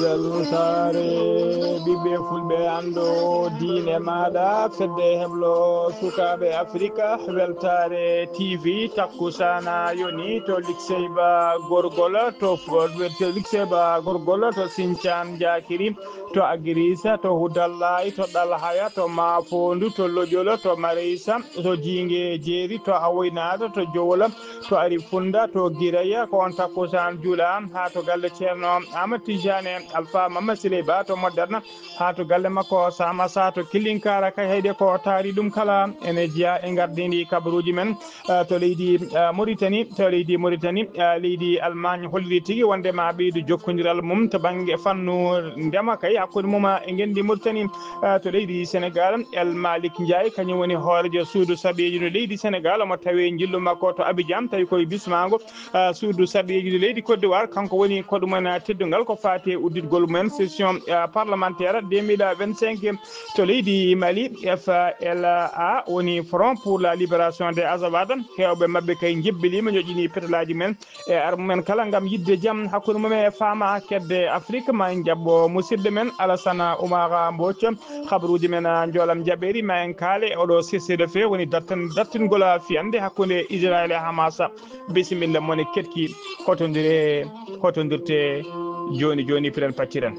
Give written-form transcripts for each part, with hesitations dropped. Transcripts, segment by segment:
weltare ɓiɓɓe fulɓe ando diine maɗa fedde heblo sukaɓe afrique weltare tv takkusana yoni to likseyba gorgol to likseyba gorgol to Sinthiane Diakiri to Agrissa to Houdallay to Ɗalhaya to Mafondu to Lodiolo to Marissa to Jingue Jeeri to Awoynata to Jowola to Arifunda to Guiraya ko on takkusan juuɗa ha to galle ceerno Amadou Tidiane Alpha Mama Siley Ba to Moderna ha to galle makko Samassa to Killinkara kay hayde ko taari ɗum kala ene jeeya e gardidi kabaruji men to leydi Mauritanie leydi Allemagne holliri tigui wondema ɓeydu jokkodiral mum to banggue fannu ndema kay hakkude mum e gendi Mauritanie to leydi Sénégal El Malick Ndiaye kañum woni hoorejo suudu saɓeji no leydi Sénégal omo tawi jillu makko to Abidjan tawi koye bismago suudu saɓeji no leydi Côte d'Ivoire kanko woni koɗumen teddugal ko fati e udditgol mumen session parlementaire 2025 to leydi Mali FLA woni Front pour la libération des Azawad hewɓe mabɓe kay jebbilima joƴini pétalaji men e armumen kala gam yidde jaam hakkude mumen e fama kedde Afrique ma en jabbo musidɗo men Alassane Oumar Mbodj habaruji men joolam jaɓɓeri ma en kaale oɗo sesede fe woni dattingol fiyande hakkude Israël e Hamas bisimilla mone ketki hotodirte joni piren pacciren.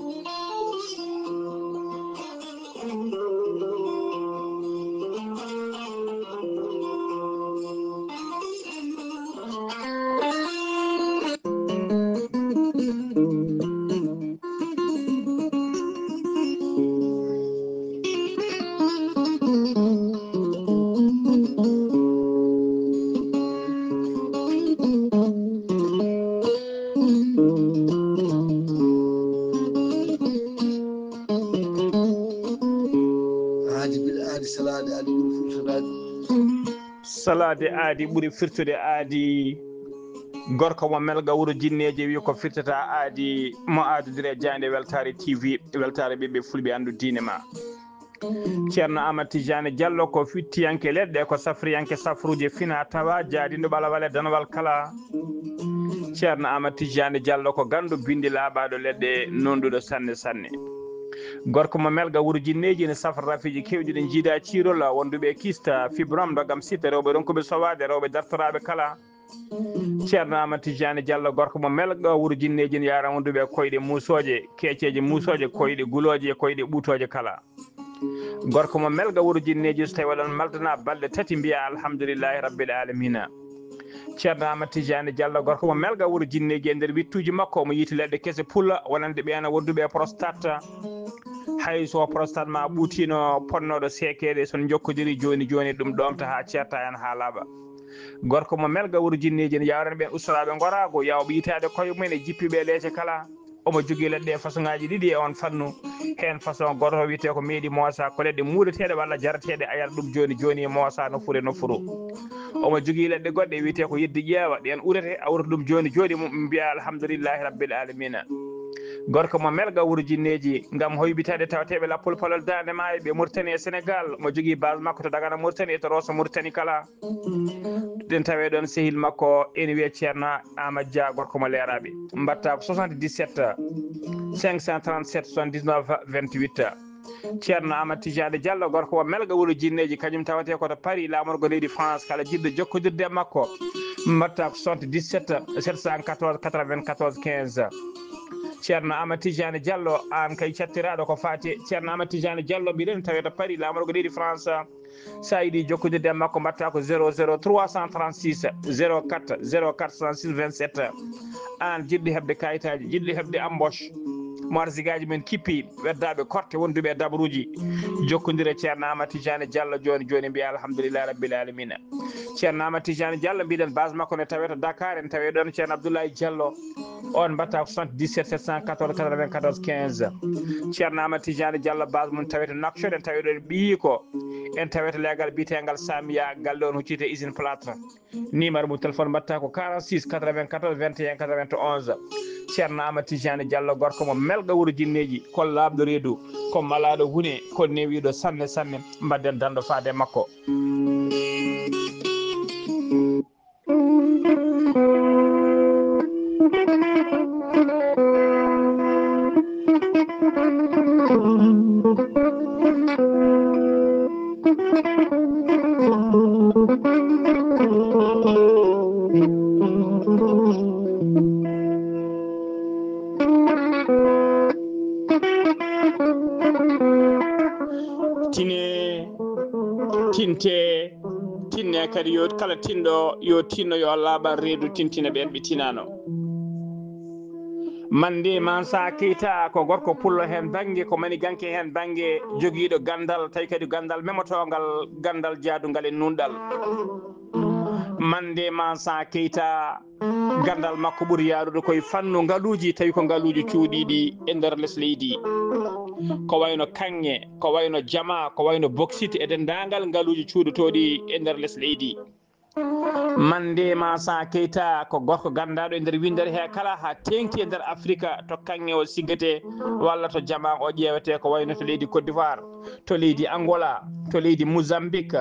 salade aadi ɓuuri firtude aadi gorko mo melga wuuro jinneje wi ko firtata aadi mo adodire jande weltare tv weltare ɓeɓe fulɓe andu diine ma ceerno Amadou Tidiane Diallo ko fittiyanke leɗɗe ko safriyanke safruji fina tawa jaadindo ɓalawale danowal kala ceerno Amadou Tidiane Diallo ko gandu bindi laaɓaɗo leɗɗe nonduɗo sanne gorko mo melga wuuro jinneji ne safra rafiji kewɗi ɗe jiida cirol wonduɓe kista fibrom dogam sitta rewɓe ronkuɓe sowade rewɓe dartoraɓe kala ceerno Amadou Tidiane Diallo gorko mo melga wuuro jinneji ne yara wonduɓe koyɗe musoje keeceje musoje koyɗe guloje koyɗe ɓuutoje kala gorko mo melga wuuro jinneji so tawi waɗon maldana balɗe tati mbiya alhamdoulillahi rabbil alamina ceerno Amadou Tidiane Diallo gorko mo melga wuuro jinneji e nder wittuji makko omo yiiti leɗɗe kese pulla wonande ɓeena wonduɓe prostate hayso prostate ma ɓuutino ponnoɗo sekede son jokkodiri joni ɗum ɗomta ha certa hen ha laaɓa gorko mo melga wuuro jinneji ne yawrani ɓen ustaraɓe gorago yawɓe yitade koye mumen e jippiɓe leese kala omo jogui leɗɗe façon ngaji ɗiɗi e on fannu hen façon goto wiyete ko meeɗi moosa ko leɗɗe muuɗeteɗe walla jarateɗe ayat ɗum joni e moosa no furo omo jogui leɗɗe goɗɗe wiyete ko yeddi ƴeewa ɗen urete awrata ɗum joni mbiya alhamdoulillahi rabbil alamina gorko mo melga wuuro jinneji gam hoybitade tawateɓe lappol palol dande maayo ɓe Mauritanie e Sénégal mo jogui base makko to Dagana Mauritanie e to Rosso Mauritanie kala ɗen tawe ɗon sehil makko ene wiye ceerno Amadou Dia gorko mo leeraɓe mbatta ko 77 537 79 28 ceerno Amadou Tidiane Diallo gorko mo melga wuuro jinneji kañum tawate koto Paris lamorgo leydi France kala jiɗɗo jokkodirde e makko mbatta ko 77 714 94 15 ceerno Amadou Tidiane Diallo an kay cattiraɗo ko fati ceerno Amadou Tidiane Diallo mbiɗen tawete Paris lamorgo leydi France sa yiiɗi jokkodirde makko mbatta ko 00 336 04 04 66 27 an jiɗɗo hebde kayitaji jiɗɗo hebde embauche marsigaji men kippi weddaɓe korte wonduɓe dabruji jokkondire ceerno Amadou Tidiane Diallo joni mbiya alhamdulillah rabbil alamina. ceerno Amadou Tidiane Diallo mbiɗen base makko ne tawe to Dakar en tawe ɗon ceerno Abdoulaye Diallo on mbatta ko 77 714 94 15 ceerno Amadou Tidiane Diallo base mum tawe to Nouakchott en tawe ɗon ɓiyi ko en tawe to leegal biyetegal Samia galle on huccite usine plâtre numéro mum téléphone mbatta ko 46 94 21 91 ceerno Amadou Tidiane Diallo gorko mo melga wuuro jinneji ko labɗo reedu ko malaɗo huune ko newiɗo sanne sanne mbadden dando faade makko. tinne kadi yo kala tinɗo yo tinno yo laaɓa reedu tintina ɓen ɓe tinano. mande Mansa Keita ko gorko pullo hen banggue ko mani ganke hen banggue joguiɗo gandal tawi kadi gandal memotogal gandal jaadugal e nunɗal. mande Mansa Keita gandal makko ɓuuri yarude koye fannu ngaluji tawi ko ngaluji cuuɗiɗi e nder less leydi ko wayno kanŋe ko wayno jama ko wayno bauxite e dendagal ngaluji cuuɗotoɗi e nder less leydi. mande Mansa Keita ko gorko gandaɗo e nder windere he kala ha tengti e nder Afrique to kanŋe o siggete walla to jama o ƴewete ko wayno to leydi Côte d'Ivoire to leydi Angola to leydi Mozambique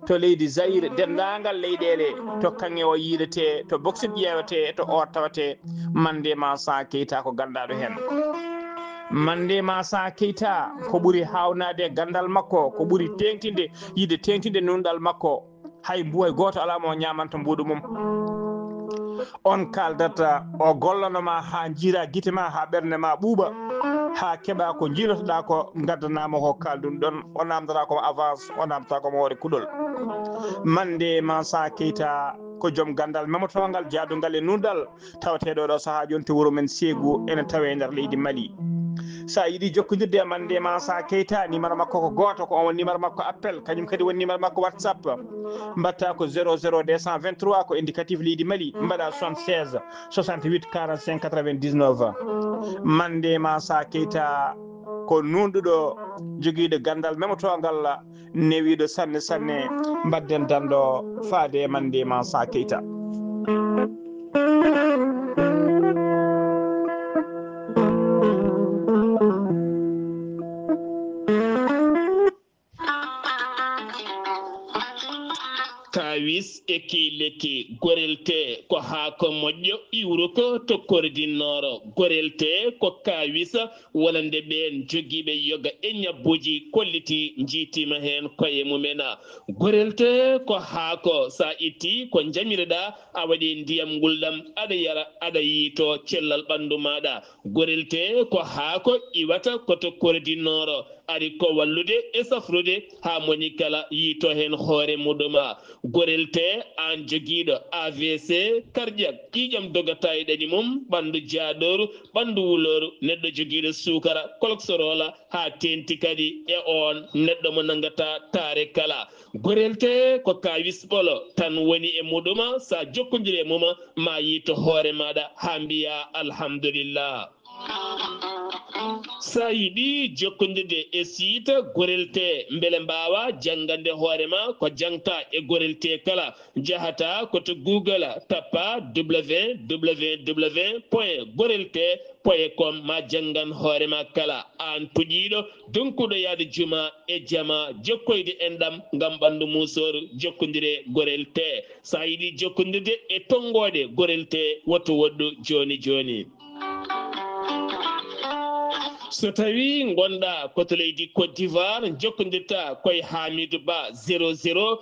to leydi Zaire dendagal leyɗele to kanŋe o yiidete to bauxite ƴewete to or tawate mande Mansa Keita ko gandaɗo hen. mande Mansa Keita ko ɓuuri hawnade e gandal makko ko ɓuuri tengtinde yiide tengtinde nunɗal makko hay mbuway goto ala mo ñamanta mbuɗu mum. on kaldata o gollanoma ha jiira guite ma ha ɓerde ma ɓuuɓa ha keeɓa ko jiilotoɗa ko gaddanama ko kaldun ɗon o namdata komo avance o namdata komo hoore kuɗol. mande Mansa Keita ko joom gandal memotogal jaadugal e nunɗal tawateɗo ɗo saaha joni to wuuro men Ségou ene tawe nder leydi Mali. sa yiiɗi jokkodirde e mande Mansa Keita numéro makko ko goto ko on woni numéro makko appel kañum kadi woni numéro makko WhatsApp mbatta ko 00 223 ko indicatif leydi Mali mbaɗa 76 68 45 99 mande Mansa Keita ko nunɗuɗo joguiɗo gandal memotogal newiɗo sanne sanne mbadden dando faade e mande Mansa Keita. kawis e kiileki gorelte ko haako moƴƴo iwru ko to kordinnooro gorelte ko kawis wolande ɓen jogiiɓe yoga e ñabbuji kolliti jiitima heen koye mumena gorelte ko haako sa itti ko jamireɗa a waɗi ndiyam ngulɗam aɗa yara aɗa yiito cellal ɓanndu maɗa gorelte ko haako iwata koto kordinnooro ari ko wallude e safrude ha moni kala yiito hen hoore muɗuma gorelte an joguiɗo AVC cardiaque ƴiƴam dogata e ɗani mum ɓandu jaaɗoru ɓandu wuloru neɗɗo joguiɗo sukara colexorola ha tenti kadi e on neɗɗo mo nangata taare kala gorelte ko kawis ɓolo tan woni e muɗuma sa jokkodiri e muma ma yiito hoore maɗa ha mbiya alhamdulillah. sa yiɗi jokkodirde e site gorelte beele mbawa janggande hoorema ko jangta e gorelte kala jahata koto Google tappa www.gorelte.com ma janggan hoorema kala an puƴiɗo donkuɗo yaade juma e jama jokkoyde enɗam gam ɓandu musoru jokkodire gorelte sa yiɗi jokkodirde e tonggode gorelte woto woɗɗu joni joni. so tawi gonɗa koto leydi Côte d'Ivoire jokkodirta koye Hamidou Ba 00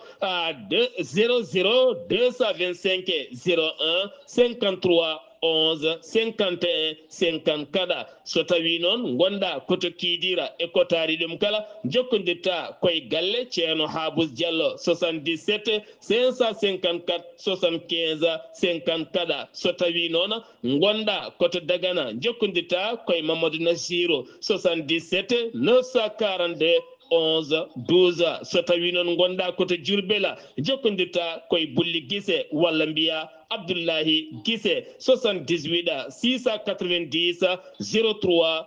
225 01 53 11 51 54 so tawi noon gonda koto kiidira e kotari ɗum kala jokkodirta koye galle ceerno Habous Diallo 77 554 75 54 so tawi noon gonda koto Dagana jokkodirta koye Mamadou Nassirou 77 942 11 12 so tawi noon gonda koto Diourbel jokkodirta koye Bulli Guisse walla mbiya Abdoullahi Guisse 78 690 03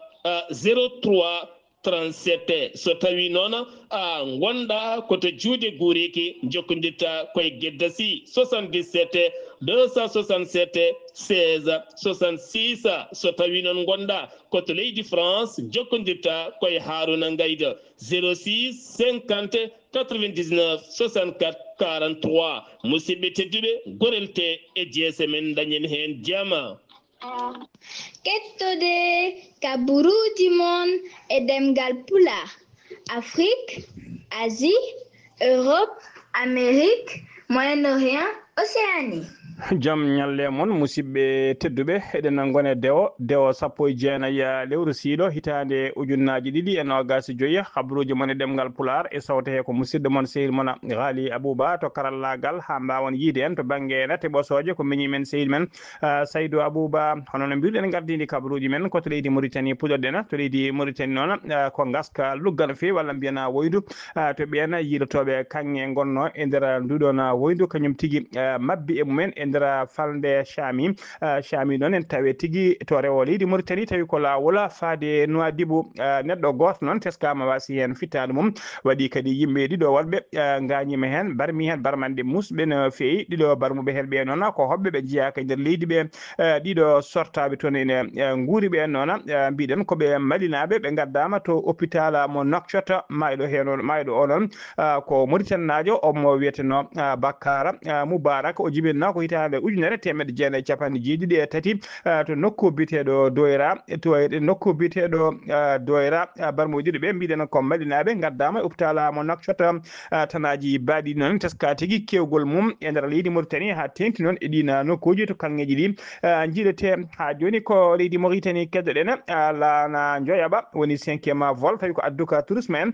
03 37 so tawi noon gonda koto juude Guriki jokkodirta koye Gueddasi 77 267 16 66 so tawi noon gonda koto leydi France jokkodirta koye Harouna Ngayda 06 50 99 64 43 musidɓe tedduɓe gorelte e jeese men dañen hen jama. Kettude kaburuji mon e demgal pulaar Afrique, Asie, Europe, Amérique, Moyen-Orient, Océanie. Jam nyalle mon musidɓe tedduɓe eɗen gone dewo sappo e jeenayi lewru siiɗo hitande ujunnaji ɗiɗi e nogas joyi habruji mon e ɗemgal pular e sawte he ko musidɗo mon sehil mon Ghali Abouba to karallagal ha mbawon yiide en to banggue nate ɓosoje ko miñi men sehil men Saydou Abouba hono no mbiruɗen gardidi kabaruji men koto leydi Mauritanie puɗoɗen to leydi Mauritanie noon ko gaska luggal fewi walla mbiyana woydu to ɓen yiilotoɓe kanŋe gonno e nder nduɗon woydu kañum tigui mabbi e mumen ndera falde Chami noon en tawe tigui to rewo leydi Mauritanie tawi ko lawol faade Nouadhibou neɗɗo goto noon teskama wasi hen fittade mum waɗi kadi yimɓe ɗiɗo walɓe gañima hen barmi hen barmande musɓe no feewi ɗiɗo barmuɓe hen ɓe noon ko hoɓɓe ɓe jeeyaka e nder leydi ɓe ɗiɗo sortaɓe toon ene guuri ɓe noon mbiɗen koɓe malinaɓe ɓe gaddama to hôpital mo Nouakchott mayɗo o noon ko Mauritanie najo omo wiyeteno Bakara Moubarak o jibinna ko hitande 1953 to nokku biteɗo Doyra to nokku biteɗo Doyra barmo ɗiɗo ɓe mbiɗen ko malinaɓe gaddama hôpital mo Nouakchott tanaji baɗi noon teska tigui kewgol mum e nder leydi Mauritanie ha tengti noon e ɗina nokkuji to kanŋeji ɗi jiiɗete ha joni ko leydi Mauritanie keddoɗen lana Dioyaɓa woni 5e vol tawi ko adduka tourisme en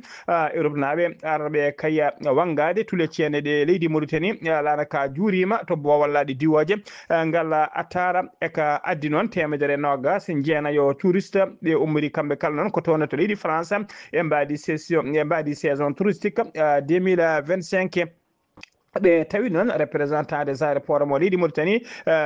Europe naɓe araɓe kaya wangade tule ceene ɗe leydi Mauritanie lana ka juurima to bowallaɗe diwoje ngal attara eka addi noon 120 jeenayo touriste ɓe ummori kamɓe kala noon ko toon to leydi France e mbadi saison touristique 2025 ɓe tawi noon représentant des aéroports mo leydi Mauritanie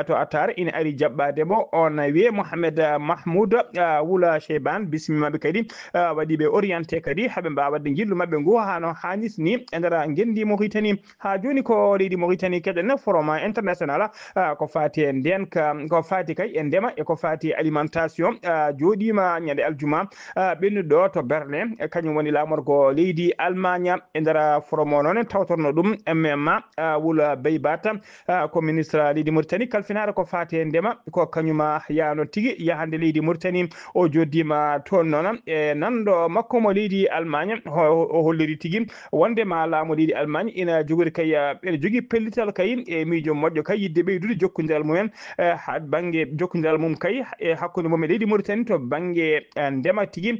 to attare ina ari jaɓɓademo on wiye Mohamed Mahmoud Wula Cheyban bismimaɓe kadi waɗi ɓe orienté kadi haaɓe mbawa wadde jillu mabɓe ngu hano hannit ni e nder gendi Mauritanie ha joni ko leydi Mauritanie keɗen forum international ko fati e ndenka ko fati kay e ndema e ko fati alimentation joɗima ñande aljuma ɓennuɗo to Berlin kañum woni lamorgo leydi Allemagne e nder forum o noon tawtorno ɗum MMA Wula Beybata ko ministre leydi Mauritanie kalfinare ko fati e ndema ko kañuma yano tigui yahande leydi Mauritanie o joddima toon noon e nanɗo makko mo leydi Allemagne o holliri tigui wondema laamu leydi Allemagne ina jogori kay ene jogui pellital kay e miijo moƴƴo kay yidde ɓeydude jokkodiral mumen ha banggue jokkodiral mum kay e hakkude mum e leydi Mauritanie to banggue ndema tigui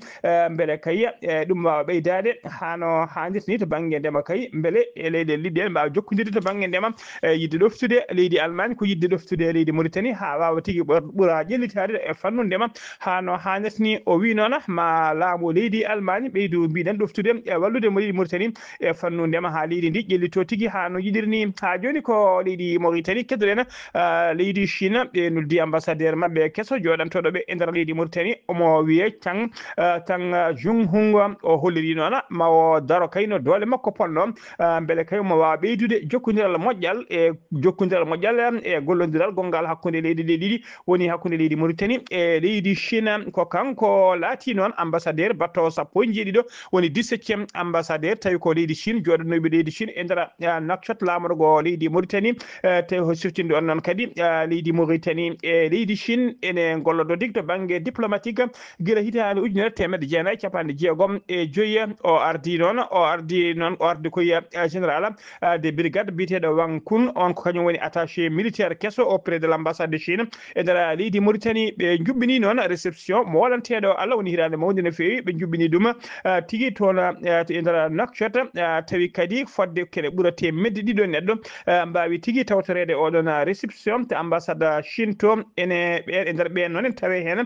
beele kay ɗum wawa ɓeydade hano hannirta ni to banggue ndema kay beele e leyɗe liɗɗi mbawa jokkodirde to banggue ndema yidde ɗoftude leydi Allemagne ko yidde ɗoftude leydi Mauritanie ha wawa tigui ɓuura ƴellitade e fannu ndema hano hannirta ni o wi noon ma laamu leydi Allemagne ɓeydu mbiɗen ɗoftude e wallude mo leydi Mauritanie e fannu ndema ha leydi ndi ƴellito tigui ha no yiɗirni ha joni ko leydi Mauritanie keddoɗen leydi Chine ɓe noddi ambassadeur mabɓe kesso joɗantoɗo ɓe e nder leydi Mauritanie omo wiye Tang Junghung o holliri noon ma o daro kayno doole makko ponno beele kay mo wawa ɓeydude jokkodiral moƴƴal e gollodiral gongal hakkude leydi ɗe ɗiɗi woni hakkude leydi Mauritanie e leydi Chine ko kanko laati noon ambassadeur battowo sappo e jeeɗiɗo woni 17e ambassadeur tawi ko leydi Chine joɗanoɓe leydi Chine e nder Nouakchott lamorgo leydi Mauritanie tawi ho siftinde on noon kadi leydi Mauritanie e leydi Chine ene gollodo tigui to banggue diplomatique guila hitande 1995 e joyi o ardi koye général de brigade biteɗo Wankun on ko kañum woni attaché militaire kesso auprès de l'ambassade de Chine e nder leydi Mauritanie ɓe jubbini noon réception mo waɗanteɗo Allah woni hirande mawde no fewi ɓe jubbini ɗum tigui toon e nder Nouakchott tawi kadi fodde kene ɓuurate medde ɗiɗo neɗɗo mbawi tigui tawtorede oɗon réception to ambassade Chine to ene ɓe e nder ɓen noon en tawe hen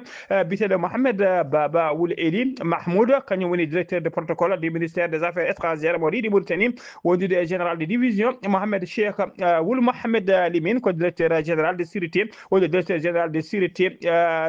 biteɗo Mohamed Baba Wul Eli Mahmoud kañum woni directeur de protocole du ministère des affaires étrangères mo leydi Mauritanie wondude e général de division Mohamed Cheikh Wul Mohamed Limine ko directeur général de sécurité woni directeur général de sécurité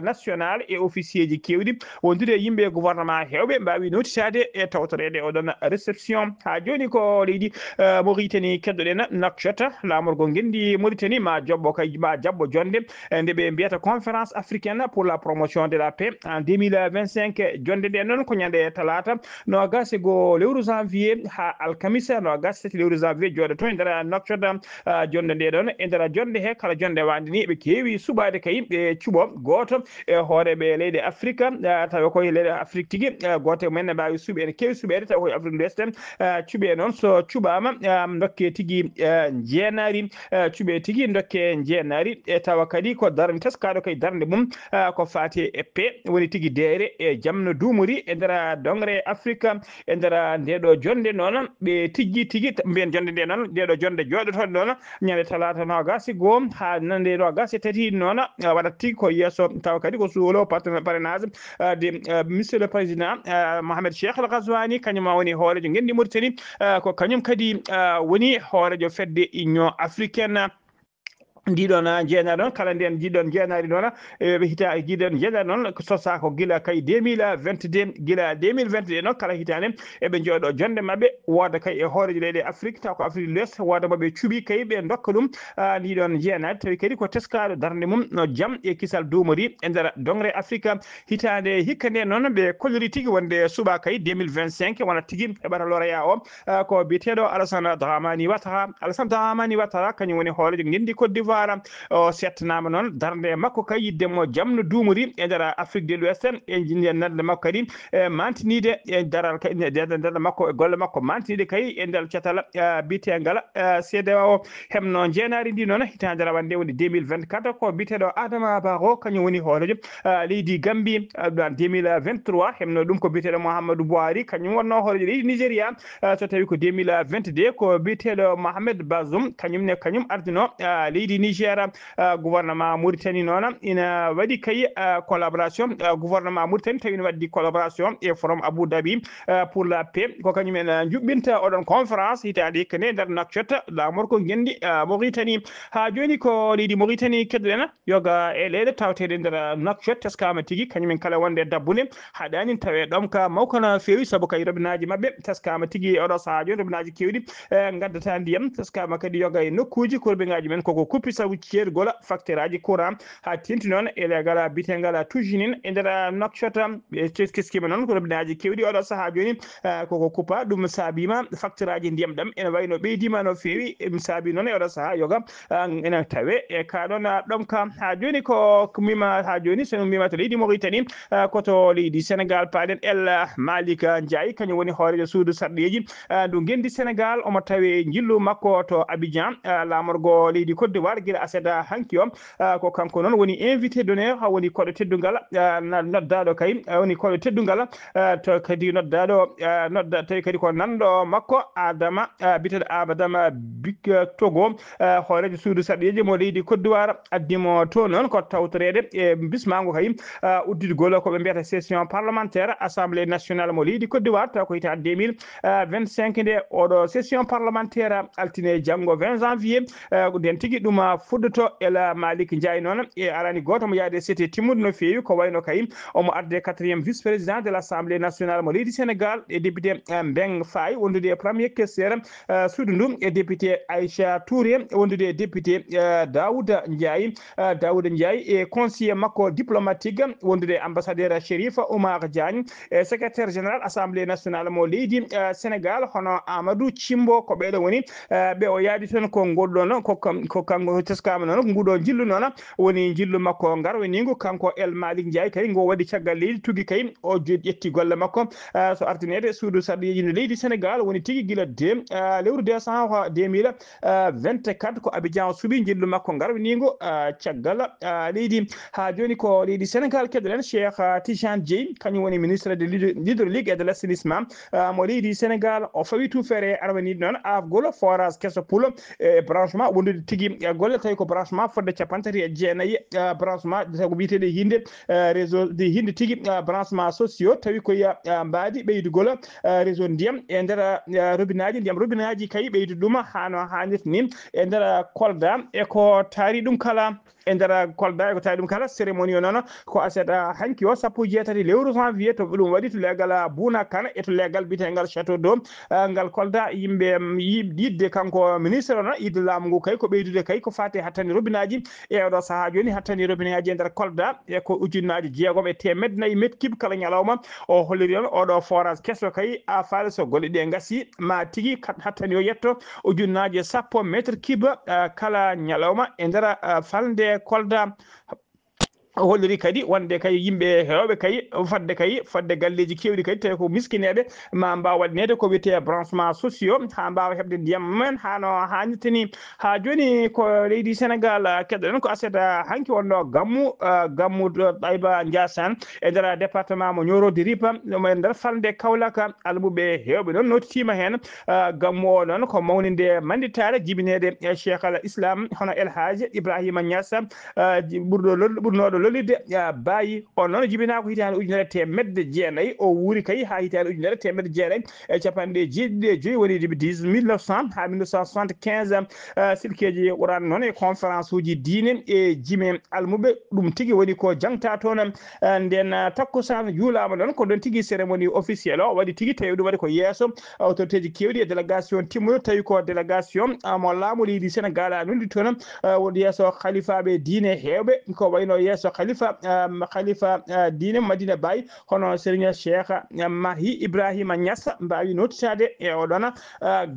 nationale et officier ji kewɗi wondude yimɓe gouvernement hewɓe mbawi notitade e tawtorede oɗon réception ha joni ko leydi Mauritanie keddoɗen Nouakchott lamorgo gendi Mauritanie ma jobbo kay ma jabbo jonde nde ɓe mbiyata conférence africaine pour la promotion de la paix en 2025 jonde nde noon ko ñande talata no gasi go lewru janvier ha alkamisa no gasi tati lewru janvier joɗoto e nder Nouakchott jonde nde ɗon e nder jonde he kala jonde wande ni ɓe kewi suɓade kay ɓe cuɓo goto e hooreɓe leydi Afrique tawi koye leydi Afrique tigui goto men ne mbawi suuɓe ene kewi suuɓede tawi koye Afrique de l'Ouest cuuɓe noon so cuɓama dokke tigui jeenari cuuɓe tigui dokke jeenari e tawa kadi ko darde teskaɗo kay darde mum ko fati e paix woni tigui deere e jamno duumori e nder dongre Afrique e nder ndeɗo jonde noon ɓe tigui tigui mbiyen jonde nde noon ndeɗo jonde joɗotoɗe noon ñande talata nogasi goho ha nande nogasi tati noon waɗat tigui ko yesso tawa kadi ko suulo parrainage de monsieur le président Mohamed Cheikh Al Ghazouani kañum woni hoorejo gendi Mauritanie ko kañum kadi woni hoorejo fedde Union africaine ndiɗon jeenari noon kala nden jiɗon jeenari noon ɓe hita jiɗon jeenari noon sosa ko gila kay 2022 gila 2022 noon kala hitande eɓe jooɗo jonde mabɓe wooda kay e hoorejo leydi Afrique taw ko Afrique de l'Ouest wooda maɓe cuuɓi kay ɓe dokka ɗum ndiɗon jeenari tawi kadi ko teskaɗo darde mum no jaam e kisal duumori e nder dongre Afrique hitande hikka nde noon ɓe kolliri tigui wonde suuɓa kay 2025 wona tigui heɓata lauréat o ko biyeteɗo Alassane Dramani Ouattara kañum woni hoorejo gendi Côte d'Ivoire o settanama noon darde makko kay yiddemo jamno duumori e nder Afrique de l'Ouest e jindi darde makko kadi mantinide e daral darde makko e golle makko mantinide kay e nder cetal bitegal CEDEAO hemno jeenari ndi noon hitande rawande woni 2024 ko biteɗo Adama Barrow kañum woni hoorejo leydi Gambie 2023 hemno ɗum ko biteɗo Mouhamadou Buhari kañum wonno hoorejo leydi Nigéria so tawi ko 2022 ko biteɗo Mohamed Bazoum kañumne kañum ardino leydi Niger gouvernement Mauritanie noon ina waɗi kay collaboration gouvernement Mauritanie tawi ne waddi collaboration e forum Abu Dhabi pour la paix ko kañum en juɓɓinta oɗon conférence hitande hikka nde nder Nouakchott lamor ko gendi Mauritanie ha joni ko leydi Mauritanie keddoɗen yoga e leyɗe tawteɗe nder Nouakchott teskama tigui kañumen kala wonde dabbune haɗani tawe ɗom ka mawko no fewi saabu kay robinaji mabɓe teskama tigui oɗo saaha joni robinaji kewɗi gaddata ndiyam teskama kadi yoga e nokkuji korɓegaji men koko kuppi sabu ceergola facteur aji courant ha tenti noon e legal bitegal tujinin e nder Nouakchott teskima noon ko robinaji kewɗi oɗo saaha joni koko kuppa ɗum saabima facteur aji ndiyam ɗam ene wayno ɓeydima no fewi ɗum saabi noon e oɗo saaha yoga ene tawe e ka ɗon ɗom ka ha joni ko mima ha joni sono mima to leydi Mauritanie koto leydi Sénégal paɗen El Malick Ndiaye kañum woni hoorejo suudu sarɗeji ndu gendi Sénégal omo tawe jillu makko to Abidjan lamorgo leydi Côte d'Ivoire guila aseda hanki o ko kanko noon woni invité d'honneur ha woni koɗo teddugal noddaɗo kay woni koɗo teddugal to kadi noddaɗo nodda tawi kadi ko nanɗo makko Adama biteɗo Adama Bik Togo hoorejo suudu sarɗeji mo leydi Côte d'Ivoire addimo to noon ko tawtorede e bismago kay uddidgol koɓe mbiyata session parlementaire assemblée nationale mo leydi Côte d'Ivoire taw ko hitande 2025 nde oɗo session parlementaire altine janggo 20 janvier nden tigui ɗum fuddoto El Malick Ndiaye noon e arani goto mo yaade c'était timmude no fewi ko wayno kay omo arde 4e vice président de l'assemblée nationale mo leydi Sénégal e député Mbeng Faye wondude e premier questeur suudu ndu e député Aïcha Touré wondude e député Daouda Ndiaye e conseiller makko diplomatique wondude ambassadeur Chérif Oumar Diagne e secrétaire général assemblée nationale mo leydi Sénégal hono Amadou Thimbo ko ɓeɗo woni ɓe o yaadi toon ko golɗon ko kanko teskama non ngudo jillu non woni jillu makko ngar woni ngo kanko El Malik Ndiaye kay ngo wadi caggal leydi tugi kay o jetti golle makko so artinede suudu sardiiji no leydi Sénégal woni tigi gila lewru décembre 2024 ko Abidjan subi jillu makko ngar woni ngo caggal leydi ha joni ko leydi Sénégal kedden Cheikh Tidiane Dièye kañum woni ministre de l'hydraulique et de l'assainissement mo leydi Sénégal o fawi tout fere arwani non afgol forage kesso pulo branchement wondude tigi golle tawi ko branchement fodde capantati e jeenayi branchement ko wiitede hinde réseau de hinde tigi branchement sociaux tawi ko mbaadi ɓeydugol réseau ndiyam e nder robinaji ndiyam robinaji kay ɓeydu ɗum hano hannirta ni e nder Kolda e ko taari ɗum kala e nder Kolda e ko taari ɗum kala cérémonie o noon ko aset hanki o 17 lewru janvier to ɗum waɗi to legal Bouna Kane e to legal bitegal château d'eau ngal Kolda yimɓe yidde kanko ministre o noon yidde laamu ngu kay ko ɓeydude kay ko fate hattani robinaji e oɗo saaha joni hattani robinaji e nder Kolda e ko ujunnaji 600 mètre cube kala ñalawma o holliri on oɗo forage kesso kay a faale so golle ɗe gasi ma tigi hattani o yetto ujunnaji 10 mètre cube kala ñalawma e nder falde Kolda holliri kadi wonde kay yimɓe hewɓe kay fadde galleji kewɗi kadi tawi ko miskineɓe ma mbawa waɗinede ko wiyete branchement sociaux ha mbawa heɓde ndiyam men hano hannirtani ha joni ko leydi Sénégal keɗɗen ko aset hanki wonno gammu Ɗayba Ndiassane e nder département mo Nioro de Ripa e nder falde Kaolack almuɓe hewɓe noon nottima hen gammu o noon ko mawnide manditare jibinede Cheikh al Islam hono El Hadji Ibrahima Niass ɓurnoɗo lolide bayi on noon jibina ko hitande ujunere temedde jeenayyi o wuuri kay ha hitande ujunere temedde jeenayyi e capanɗe jeeɗiɗi e joyyi woni 1900 ha 1975 silkeji ɓuran noon e conférence uji diine e jime almuɓe ɗum tigui woni ko jangta toon nden takkusan juulama noon ko ɗon tigui cérémonie officiel o waɗi tigui tawi ɗum waɗi ko yesso autorité ji kewɗi e délégation timmuɗo tawi ko délégation mo laamu leydi Sénégal nondi toon woni yesso khalifaɓe diine hewɓe ko wayno yesso khalifa diine Madina Baye hono Serigne Cheikh Mahi Ibrahima Niass mbawi notitade e oɗon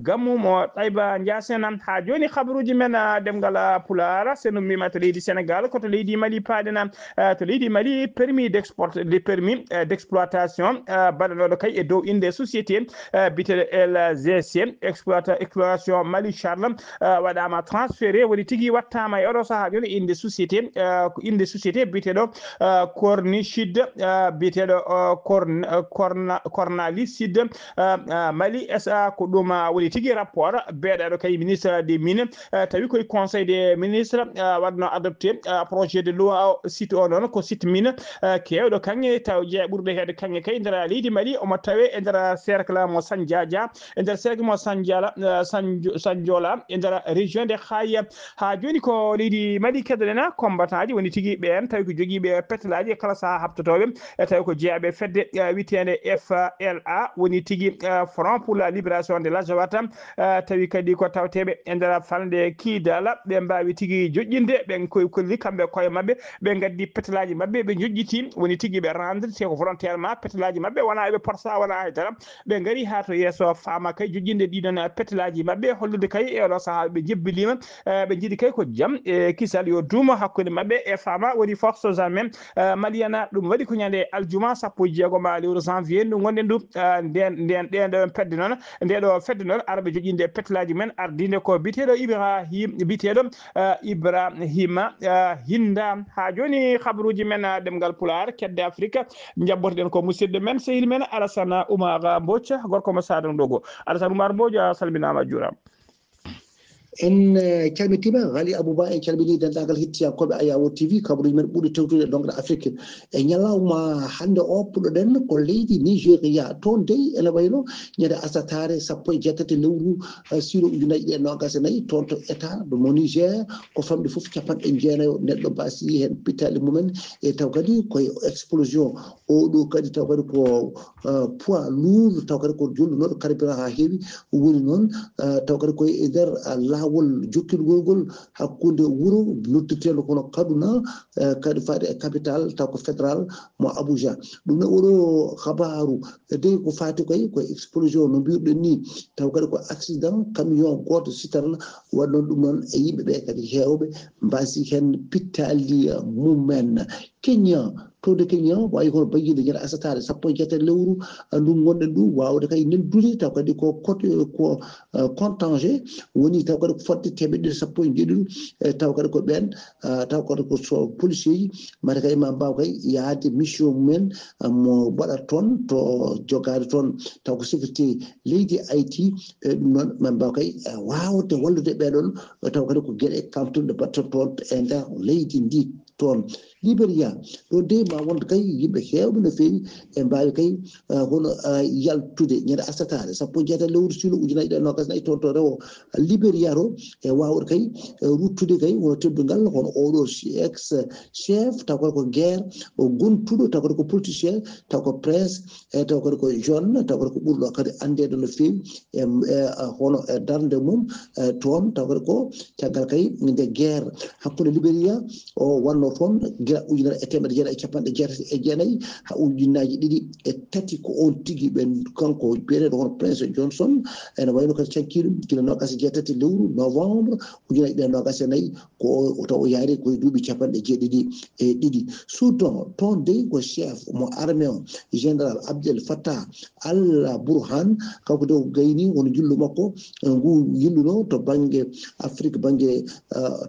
gammu mo Ɗayba Ndiassane ha joni habaruji men demgal Pulaar seno mima to leydi Sénégal koto leydi Mali paadena to leydi Mali permis d'exploitation baɗanoɗo kay e dow inde société biteɗo LGC exploration Mali Charles waɗama transféré woni tigui wattama e oɗo saaha joni inde société biteɗo Cornicide biteɗo Cornalicide Mali SA ko ɗum woni tigui rapport beeɗaɗo kay ministre des mines tawi koye conseil des ministres waɗno adopté projet de loi site o noon ko site mine kewɗo kanŋe taw jeeya ɓurde hedde kanŋe kay nder leydi Mali omo tawe e nder cercle mo Sandiadia e nder cercle mo Sanjola e nder région de Khaya ha joni ko leydi Mali keddoɗen combattant ji woni tigui ɓen tawi ko joguiɓe pétalaji e kala saaha habtotoɓe e tawi ko jeeyaɓe fedde witende FLA woni tigui front pour la libération de l'Azawad tawi kadi ko tawteɓe e nder falde Kidala ɓe mbawi tigui joƴƴinde ɓe kolli kamɓe koye mabɓe ɓe gaddi pétalaji mabɓe ɓe joƴƴiti woni tigui ɓe rendre te ko volontairement pétalaji mabɓe wona ɓe porsa wona haydara ɓe gaari ha to yesso fama kay joƴƴinde ɗiɗon pétalaji mabɓe hollude kay e oɗo saaha ɓe jebbilima ɓe jiiɗi kay ko jaam e kisal yo duuma hakkude mabɓe e fama woni forces armées maliana ɗum waɗi ko ñande aljuma 16 lewru janvier ndu gonɗen ndu ɗeɗo pedde noon ndeɗo fedde noon araɓe joƴƴinde pétalaji men ardinde ko biteɗo Ibrahima Hinda ha joni habaruji men ɗemgal Pulaar kedde Afrique jabbotoɗen ko musidɗo men sehil men Alassane Oumar Mbodj gorko mo Sadang Dogo Alassane Oumar Mbodj a salminama a juurama en calmitima Ghali Abouba en calmini dendagal hettiyankoɓe Ayawo TV kabaruji men ɓuuri tewtude dongle Afrique e ñalawma hande o puɗɗoɗen ko leydi Nigéria toon dey ene wayno ñande asatare 17 lewru siro ujunaji ɗe nogas e nayyi toon to état mo Niger ko famɗi foof capanɗe jeenayo neɗɗo mbasi hen pitali mumen e taw kadi koye explosion oɗo kadi taw kadi ko poids lourd taw kadi ko jollunoɗo carburant ha heewi woni noon taw kadi koye e nder laawol jokkirgol ngol hakkunde wuro noddirteɗo kono Kaduna kadi faade e capital taw ko fédéral mo Abuja ɗum ne oɗo habaru de ko faati koy ko explosion no mbiruɗen ni taw kadi ko accident camion goto citerne waɗnon ɗum noon e yimɓeɓe kadi heewɓe mbasi hen pittali mumen Kenya towde Kenya wawi kono bayyide ñande asatare 17 lewru ndum gonɗen ɗum wawde kay nendude taw kadi ko cote ko contingé woni taw kadi ko fodde 117 taw kadi ko ɓen taw kadi ko so policier yi mata kay ma mbaw kay yaade mission mumen mo waɗat toon to jogade toon taw ko sécurité leydi Haïti ɗum noon ma mbaw kay wawde wallude ɓeɗon taw kadi ko gueɗe kamtude batta toon e nder leydi ndi toon Libéria ɗo de ma wonde kay yimɓe hewɓe no feewi e mbawi kay hono yaltude ñande asatare 17 lewru suulo ujunnaje ɗiɗi nogas nayyi toon to rewo Libéria to e wawde kay ruttude kay wono teddugal hono oɗo ex chef taw kadi ko guerre o gontuɗo taw kadi ko politicien taw ko prince e taw kadi ko jeune taw kadi ko ɓurɗo kadi andede no feewi e hono darde mum toon taw kadi ko caggal kay nde guerre hakkude Libéria o wanno toon guila ujunere e temedde jeeɗiɗi e capanɗe jeetati e jeenayyi ha ujunnaje ɗiɗi e tati ko on tigui ɓen kanko biyeteɗo hono prince Johnson ene wayno kadi cankiɗum guila nogas e jeetati lewru novembre ujunnaje ɗiɗi e nogas e nayyi ko taw o yaari koye duuɓi capanɗe jeeɗiɗi e ɗiɗi Soudan toon de ko chef mo armée o général Abdel Fattah al Burhan kanko de o gayni woni jillu makko ngu yilluno to banggue Afrique banggue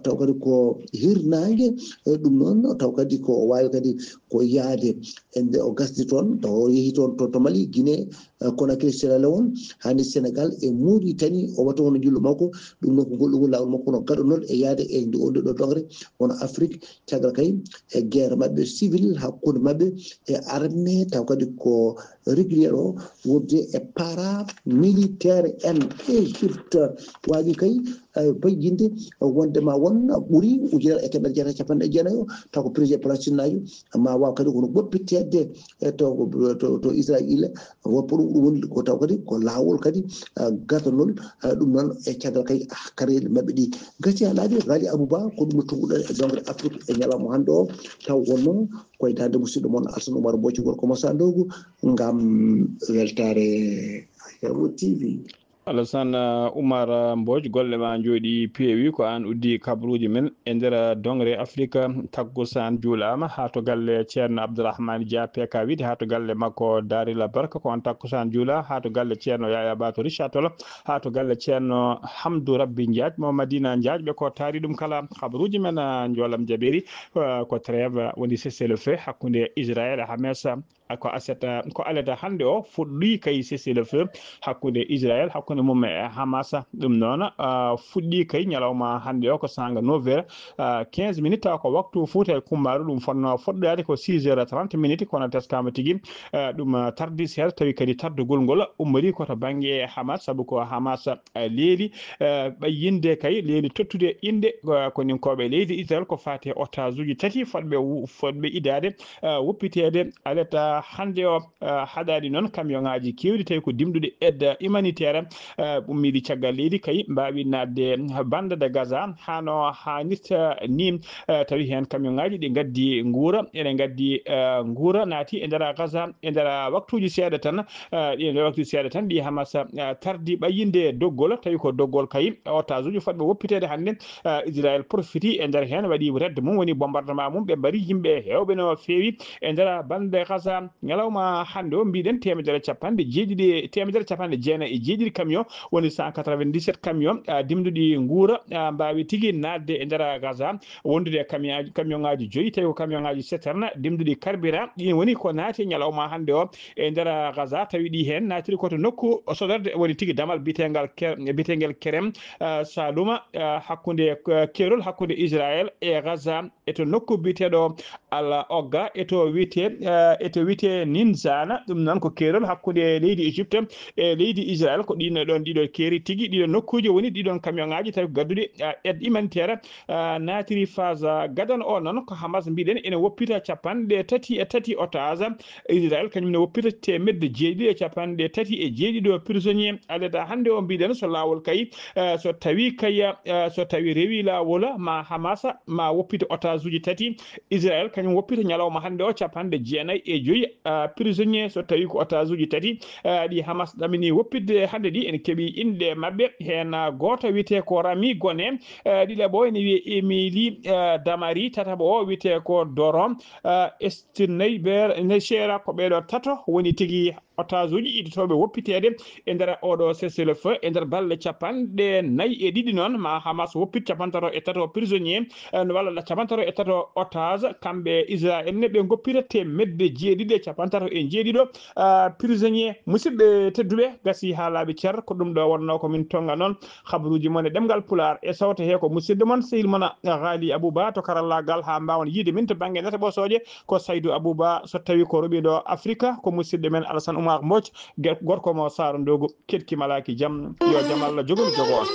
taw kadi ko hirnangue ɗum noon taw kadi ko wawi kadi ko yaade ende o gasdi toon taw o yeehi toon to Mali Guinée Conakry Sierra Leone hani Sénégal e Mauritanie o watta wono jillu makko ɗum noon ko gollugol lawol makko no gaɗanol e yaade e nde ɗo dongre wono Afrique caggal kay e guerre mabɓe civil hakkude mabɓe e armée taw kadi ko régulier o wonde e para militaire en Égypte waɗi kay bayyinde wondema won ɓuuri ujunere e temedde jeetati capanɗe jeenayyi taw ko président Palestine najo ma waw kadi kono ɓoppitede to Israël woppo ɗum woni ko taw kadi ko lawol kadi gadanol ɗum noon e caggal kay karele mabɓe ɗi gati haɗade Ghali Abouba ko ɗum no tongguɗen e dongre Afrique e ñalawma hande o taw wonno koye dande musidɗo moon Alassane Oumar Mbodji gorko Massandogu ngam weltare Hemo TV. Alassane Oumar Mbodji golle ma jooɗi peewi ko an uddi kabaruji men e nder dongre Afrique takkusan juulama ha to galle ceerno Abdourahmane Dia PK wiide ha to galle makko Darila Barka ko on takkusan juula ha to galle ceerno Yaya Bato Richard Toll ha to galle ceerno Hamdou Rabbi Ndiaye mo Madina Ndiaye ɓe ko taari ɗum kala kabaruji men joolam jaɓeri ko trêve woni cessez-le-feu hakkude Israël e Hamas ko aseta ko alata hande o fuɗɗi kay cessez-le-feu hakkude Israël hakkude mum e Hamas ɗum noon fuɗɗi kay ñalawma hande o ko sanga 9h 15 minutes taw ko waktu Fouta e Kumbaru ɗum fonno foɗɗade ko 6h30 minutes kono teskama tigui ɗum tardi seeɗa tawi kadi tardugol ngol ummori koto banggue Hamas saabu ko Hamas leeli ɓayyinde kay leeli tottude inde koninkoɓe leydi Israël ko fati otage uji tati fodɓe idade woppitede alata hande o haɗani noon camion ngaji kewɗi tawi ko dimɗude aide humanitaire ummiɗi caggal leydi kay mbawi nadde bande de Gaza hano hannirta ni tawi hen camion ngaji ɗi gaddi guura ene gaddi guura naati e nder Gaza e nder waktuji seeɗa tan ɗi waktuji seeɗa tan ɗi Hamas tardi ɓayyinde doggol tawi ko doggol kay otage uji fodɓe woppitede hande Israël profiti e nder hen waɗi redde mum woni bombardement mum ɓe mbari yimɓe hewɓe no feewi e nder bande Gaza ñalawma hande o mbiɗen temedere capanɗe jeenayyi e jeeɗiɗi camion woni 197 camion dimduɗi guura mbawi tigui nadde e nder Gaza wondude camion ngaji 5 tawi ko camion ngaji citerne dimduɗi carburant ɗin woni ko naati ñalawma hande o e nder Gaza tawi ɗi hen natiri koto nokku sodorde woni tigui damal biyeteguel Kerem Saluma hakkude kerol hakkude Israël e Gaza eto nokku biyeteɗo Al Ogga eto wiite wiyete Ninzana ɗum noon ko keerol hakkude leydi Égypte e leydi Israël ko ɗiɗo keeri tigi ɗiɗo nokkuji woni ɗiɗon camion ngaji tawi gaddude aide humanitaire natiri phase gadan o noon ko Hamas mbiɗen ene woppita 33 otage Israël kañum ne woppita 737 prisonnier aleda hande o mbiɗen so lawol kay so tawi rewi lawol ma Hamas ma woppita otage uji tati Israël kañum woppita ñalawma hande o 95 prisonnier so tawi ko otage uji tati ɗi Hamas ɗamini woppidde hande ɗi en keeɓi inde mabɓe hen goto wiyete ko Rami Gone ɗiɗaɓo ene wiye Émilie Damari tataɓo o wiyete ko Doron Estinayber ne seera ko ɓeɗo tato woni tigui otage uji iditoɓe woppitede e nder oɗo cessez-le-feu e nder balɗe 42 noon ma Hamas woppit 33 prisonnier walla 33 otage kamɓe Israël ne ɓe goppira 737 prisonnier musidɓe tedduɓe gasi ha laaɓi cer ko ɗum ɗo wonno ko min tonga noon habaruji mon e ɗemgal Pulaar e sawta he ko musidɗo moon sehil moon Ghali Abouba to karallagal ha mbawon yiide min to banggue nete ɓosoje ko Saydou Abouba so tawi ko roɓiɗo Afrique ko musidɗo men Alassane Oumar Mbodj gorko mo Saro Ndogo ketkimalaki jaam yo jaam Allah jogol jogo on